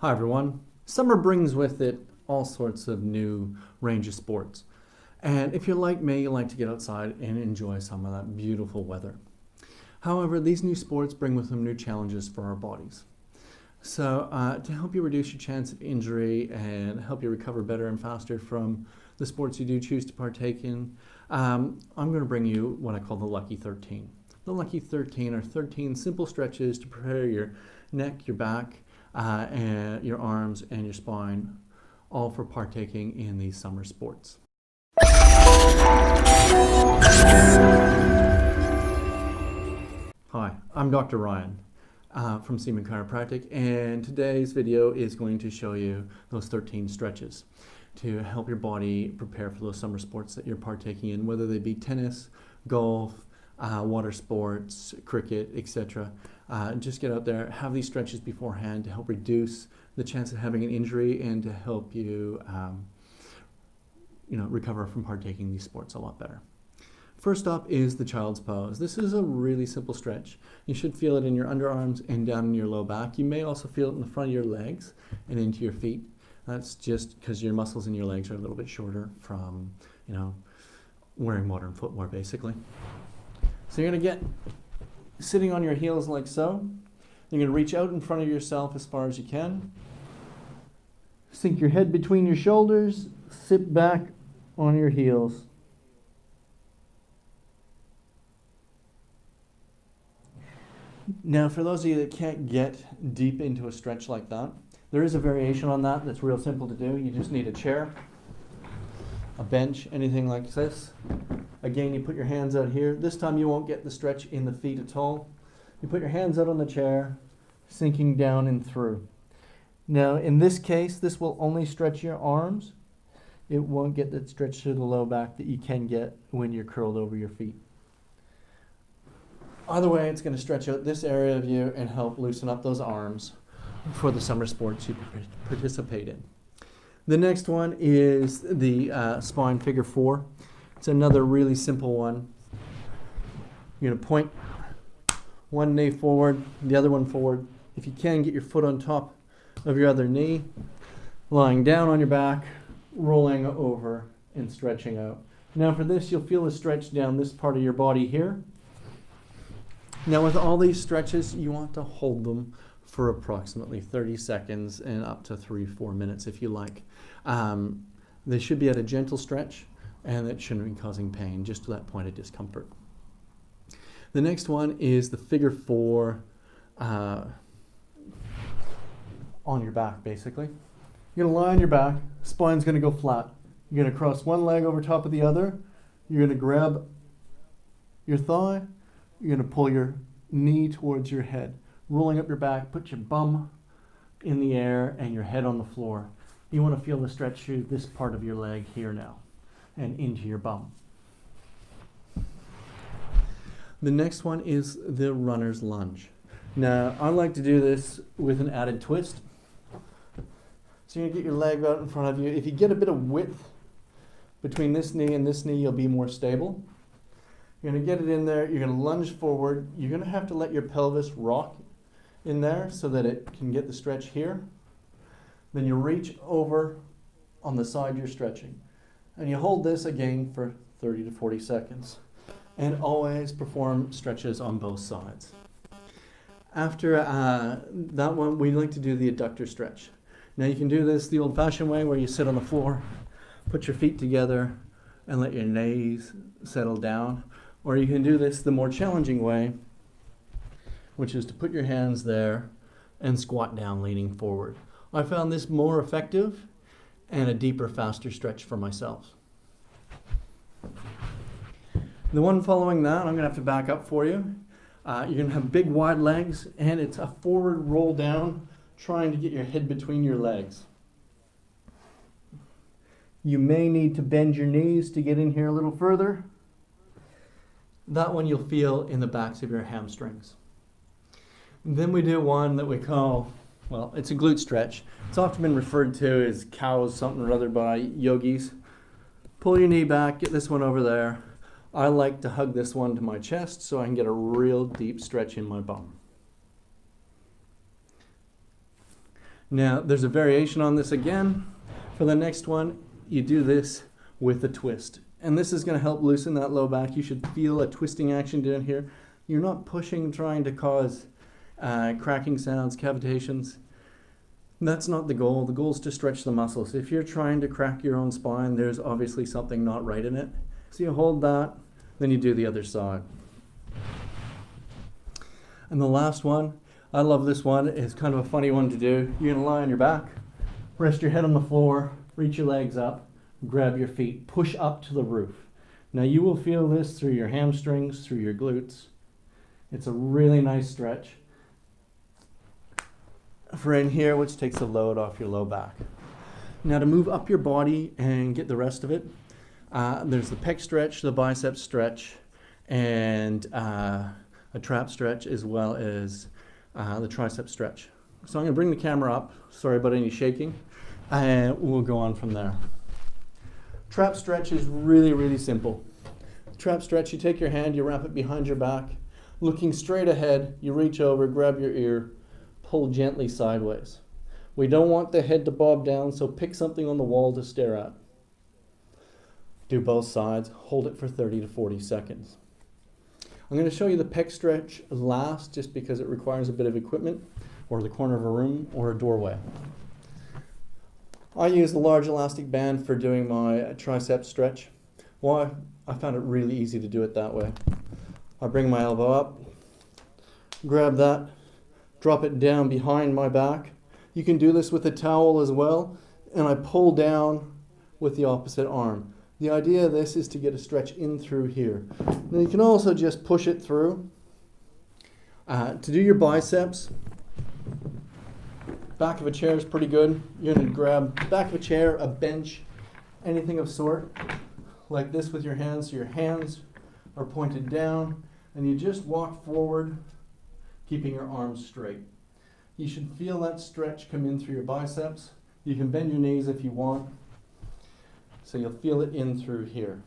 Hi everyone. Summer brings with it all sorts of new range of sports. And if you're like me, you like to get outside and enjoy some of that beautiful weather. However, these new sports bring with them new challenges for our bodies. So to help you reduce your chance of injury and help you recover better and faster from the sports you do choose to partake in, I'm going to bring you what I call the Lucky 13. The Lucky 13 are 13 simple stretches to prepare your neck, your back, and your arms and your spine, all for partaking in these summer sports. Hi, I'm Dr. Ryan from Chiropractic, and today's video is going to show you those 13 stretches to help your body prepare for those summer sports that you're partaking in, whether they be tennis, golf, water sports, cricket, etc. Just get out there, have these stretches beforehand to help reduce the chance of having an injury and to help you, recover from partaking in these sports a lot better. First up is the child's pose. This is a really simple stretch. You should feel it in your underarms and down in your low back. You may also feel it in the front of your legs and into your feet. That's just because your muscles in your legs are a little bit shorter from, wearing modern footwear, basically. So you're going to get sitting on your heels like so. You're going to reach out in front of yourself as far as you can. Sink your head between your shoulders. Sit back on your heels. Now, for those of you that can't get deep into a stretch like that, there is a variation on that that's real simple to do. You just need a chair, a bench, anything like this. Again, you put your hands out here. This time you won't get the stretch in the feet at all. You put your hands out on the chair, sinking down and through. Now, in this case, this will only stretch your arms. It won't get that stretch to the low back that you can get when you're curled over your feet. Either way, it's going to stretch out this area of you and help loosen up those arms for the summer sports you participate in. The next one is the spine figure 4. It's another really simple one. You're going to point one knee forward, the other one forward. If you can, get your foot on top of your other knee, lying down on your back, rolling over and stretching out. Now for this, you'll feel a stretch down this part of your body here. Now with all these stretches, you want to hold them for approximately 30 seconds and up to 3-4 minutes if you like. They should be at a gentle stretch, and it shouldn't be causing pain, just to that point of discomfort. The next one is the figure 4 on your back, basically. You're going to lie on your back, spine's going to go flat. You're going to cross one leg over top of the other. You're going to grab your thigh. You're going to pull your knee towards your head. Rolling up your back, put your bum in the air and your head on the floor. You want to feel the stretch through this part of your leg here now and into your bum. The next one is the runner's lunge. Now, I like to do this with an added twist. So you're going to get your leg out in front of you. If you get a bit of width between this knee and this knee, you'll be more stable. You're going to get it in there. You're going to lunge forward. You're going to have to let your pelvis rock in there so that it can get the stretch here. Then you reach over on the side you're stretching. And you hold this again for 30 to 40 seconds. And always perform stretches on both sides. After that one, we like to do the adductor stretch. Now you can do this the old-fashioned way where you sit on the floor, put your feet together, and let your knees settle down. Or you can do this the more challenging way, which is to put your hands there and squat down leaning forward. I found this more effective and a deeper, faster stretch for myself. The one following that, I'm going to have to back up for you. You're going to have big wide legs, and it's a forward roll down, trying to get your head between your legs. You may need to bend your knees to get in here a little further. That one you'll feel in the backs of your hamstrings. And then we do one that we call, well, it's a glute stretch. It's often been referred to as cows something or other by yogis. Pull your knee back, get this one over there. I like to hug this one to my chest so I can get a real deep stretch in my bum. Now, there's a variation on this again. For the next one, you do this with a twist. And this is going to help loosen that low back. You should feel a twisting action down here. You're not pushing, trying to cause cracking sounds, cavitations. That's not the goal. The goal is to stretch the muscles. If you're trying to crack your own spine, there's obviously something not right in it. So you hold that, then you do the other side. And the last one, I love this one. It's kind of a funny one to do. You're going to lie on your back, rest your head on the floor, reach your legs up, grab your feet, push up to the roof. Now you will feel this through your hamstrings, through your glutes. It's a really nice stretch for in here, which takes the load off your low back. Now to move up your body and get the rest of it, there's the pec stretch, the bicep stretch, and a trap stretch, as well as the tricep stretch. So I'm going to bring the camera up, sorry about any shaking, and we'll go on from there. Trap stretch is really, really simple. Trap stretch, you take your hand, you wrap it behind your back, looking straight ahead, you reach over, grab your ear, pull gently sideways. We don't want the head to bob down, so pick something on the wall to stare at. Do both sides, hold it for 30 to 40 seconds. I'm going to show you the pec stretch last, just because it requires a bit of equipment, or the corner of a room, or a doorway. I use the large elastic band for doing my tricep stretch. Why? I found it really easy to do it that way. I bring my elbow up, grab that, drop it down behind my back. You can do this with a towel as well, and I pull down with the opposite arm. The idea of this is to get a stretch in through here. Now you can also just push it through. To do your biceps, back of a chair is pretty good. You're going to grab back of a chair, a bench, anything of sort, like this with your hands. So your hands are pointed down, and you just walk forward, keeping your arms straight. You should feel that stretch come in through your biceps. You can bend your knees if you want, so you'll feel it in through here.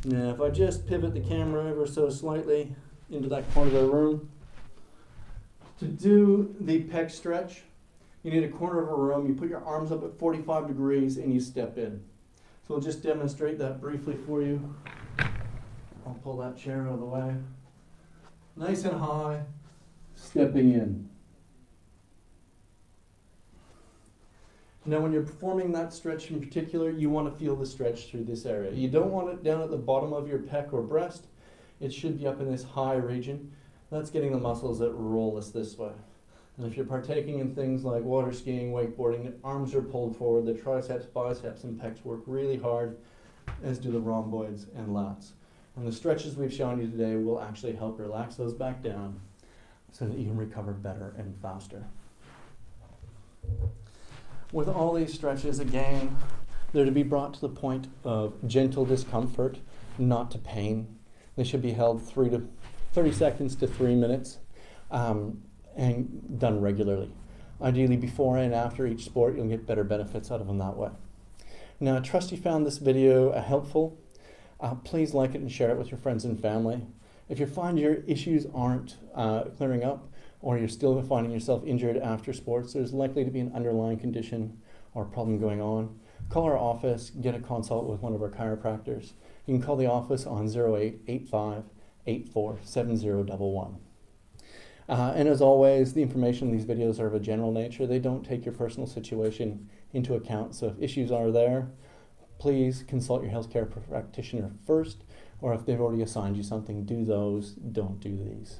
Now, if I just pivot the camera ever so slightly into that corner of the room, to do the pec stretch, you need a corner of a room. You put your arms up at 45 degrees and you step in. So I'll just demonstrate that briefly for you. I'll pull that chair out of the way. Nice and high, stepping in. Now when you're performing that stretch in particular, you want to feel the stretch through this area. You don't want it down at the bottom of your pec or breast. It should be up in this high region. That's getting the muscles that roll us this way. And if you're partaking in things like water skiing, wakeboarding, the arms are pulled forward, the triceps, biceps, and pecs work really hard, as do the rhomboids and lats. And the stretches we've shown you today will actually help relax those back down so that you can recover better and faster. With all these stretches, again, they're to be brought to the point of gentle discomfort, not to pain. They should be held 30 seconds to 3 minutes and done regularly. Ideally, before and after each sport, you'll get better benefits out of them that way. Now, I trust you found this video helpful. Please like it and share it with your friends and family. If you find your issues aren't clearing up, or you're still finding yourself injured after sports, there's likely to be an underlying condition or problem going on. Call our office, get a consult with one of our chiropractors. You can call the office on 0885 847011. And as always, the information in these videos are of a general nature. They don't take your personal situation into account. So if issues are there, please consult your healthcare practitioner first, or if they've already assigned you something, do those, don't do these.